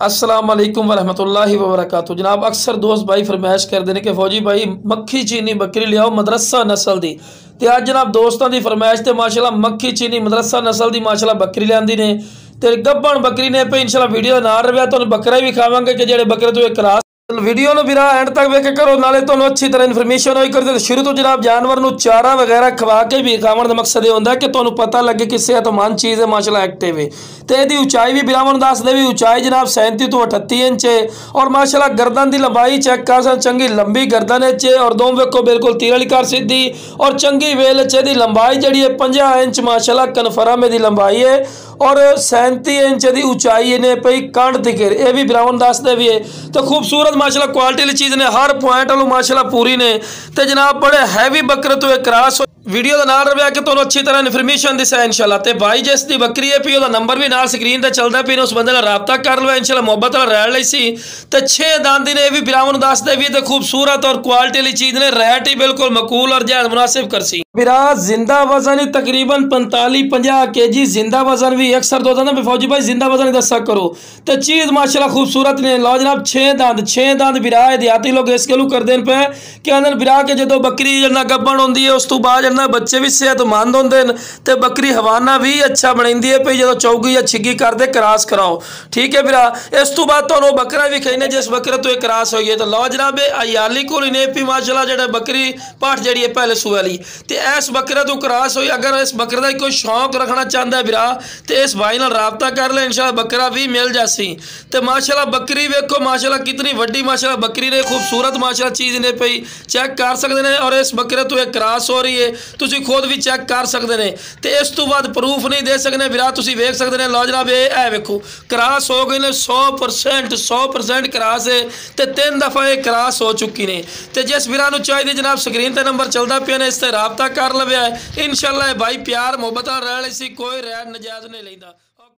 अस्सलाम वालेकुम वरहमतुल्लाहि वबरकातुहू। जनाब अक्सर दोस्त भाई फरमाइश करते हैं कि फौजी भाई मक्खी चीनी बकरी लियाओ मदरसा नस्ल की। तो अज जनाब दोस्तों की फरमाइश तो माशाल्लाह मक्खी चीनी मदरसा नस्ल की माशाल्लाह बकरी लियांदी ने ते गब्बन बकरी ने पे इंशाल्लाह वीडियो ना रहा तो बकरा भी खावांगे कि जेडे बकरे तो एक क्रॉस वीडियो नु बिरा एंड तक वेख करो नाले तो अच्छी तरह इन्फॉर्मेशन होई कर दे। शुरू तो जनाब जानवर नु चारा वगैरह खवा के भी खावन का मकसद ये होंदा कि तुहानू पता लगे कि सेहतमंद चीज़ है माशाल्लाह एक्टिव है। तो यदी ऊंचाई भी बिरावन दस दे भी ऊंचाई जनाब 37 तो 38 इंच है और माशाल्लाह गर्दन की लंबाई चेक कर सन चंगी लंबी गर्दन है और दोम वेखो बिल्कुल तीर वाली कर सीधी और चंगी वेल दी लंबाई जी है 50 इंच माशाल्लाह कन्फर्म दी लंबाई है और 37 इंच की ऊंचाई ने पई कंड दिखे ये भी बिरावन दस दे भी है। तो खूबसूरत माशाल्लाह क्वालिटी चीज़ ने हर पॉइंट वालों माशाल्लाह पूरी ने। तो जनाब बड़े हैवी बकरे तो एक क्रॉस वीडियो का नाल रहा कि तुहानू अच्छी तरह इन्फॉर्मेशन दिसा इंशाल्लाह। तो भाई जिस दी बकरी है भी नंबर भी नाल स्क्रीन पर चलता भी उस बंदे रबता कर लो इंशाल्लाह मुहब्बत रैड ली सी। तो 6 दांदी ने भी बिरावन दस दे भी तो खूबसूरत और क्वालिटी वाली चीज़ ने रेट ही बिल्कुल मकूल और जायज़ मुनासिब कर सी। बिरा जिंदा वजन ही तकरीबन 45-50 kg जिंदा वजन भी अक्सर दो दांद फौजी भाई जिंदा वजन ही दसा करो। तो चीज़ माशाल्लाह खूबसूरत ने लो जनाब 6 दांद बिरा देहाती लोग इस गलू कर देन पे कि आंदन बिरा के जो बकरी जन्ना गब्बन होंदी है उस तो बाद जन्ना बच्चे भी सेहतमंद होंदे न ते बकरी हवाना भी अच्छा बनाती है भी जो चौगी या छिग्गी कर दे क्रॉस कराओ ठीक है बिरा। इस तो बाद तो बकरा भी खाने जिस बकरे तो एक क्रॉस हो गई तो लो जनाब अयाली को ने भी माशाल्लाह जेड़ा बकरी पाठ जी है पहले सूए वाली तो इस बकरे तो क्रॉस हुई। अगर इस बकरे का कोई शौक रखना चाहता है बिरा तो इस भाई नाल राबता कर ले इंशाल्लाह बकरा भी मिल जासी। तो माशाल्लाह बकरी वेखो माशाल्लाह कितनी वड्डी माशाल्लाह बकरी ने खूबसूरत माशाल्लाह चीज़ ने पई चेक कर सकते हैं और इस बकरे तो एक क्रॉस हो रही है तुसी खुद भी चेक कर सकते हैं। तो इस तो बाद प्रूफ नहीं दे सकते बिरा तुसी वेख सकते हैं लो जनाब ये वेखो क्रॉस हो गए ने 100% क्रॉस है तो 3 दफ़ा ये क्रॉस हो चुकी ने। तो जिस बिरा नू चाहिए जनाब स्क्रीन पर नंबर चलता पे ने इस ते राबता कर लवे इंशाल्लाह भाई प्यार मुहब्बत रह सी कोई रैड नजायज़ नहीं लेंदा।